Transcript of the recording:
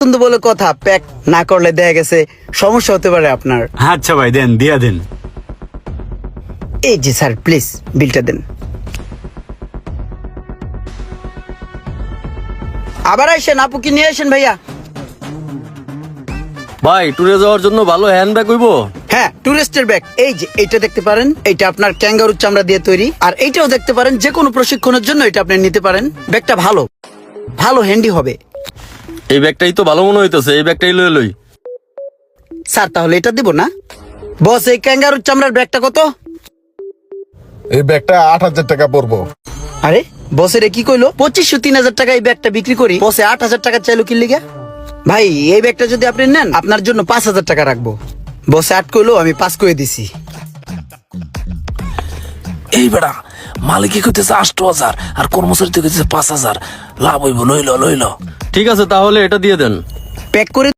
পছন্দ বলে কথা, প্যাক না করলে দেখা গেছে সমস্যা হতে পারে আপনার। আচ্ছা ভাই দেন, দিয়া দেন। এই যে স্যার প্লিজ বিলটা দেন। আবার আসেন, আপুকে নিয়ে আসেন ভাইয়া। ভাই ট্যুরে যাওয়ার জন্য ভালো হ্যান্ডব্যাগ হইবো? হ্যাঁ, টুরিস্টের ব্যাগ। এই যে এইটা দেখতে পারেন, এটা আপনার ক্যাঙ্গারুর চামড়া দিয়ে তৈরি। আর এইটাও দেখতে পারেন, যে কোনো প্রশিক্ষণের জন্য এটা আপনি নিতে পারেন। ব্যাগটা ভালো ভালো হ্যান্ডি হবে। এই ব্যাগটাই তো ভালো মনে হইতেছে, এই ব্যাগটাই লই লই। স্যার তাহলে এটা দিব না? বস, এই ক্যাঙ্গারুর চামড়ার ব্যাগটা কত? এই ব্যাগটা 8,000 টাকা পড়বো। আরে বসের কি কইলো? 2500 3000 টাকা এই ব্যাগটা বিক্রি করি, বসে 8000 টাকা চাইলো কি লিগা? ভাই এই ব্যাগটা যদি আপনি নেন, আপনার জন্য 5000 টাকা রাখবো। বসে 8 কইলো, আমি 5 করে দিছি। এই বেড়া মালিক কইতেছে 8,000 আর কর্মচারী কইতেছে 5,000, লাভ হইব। লইল ঠিক আছে তাহলে এটা দিয়ে দেন। প্যাক করে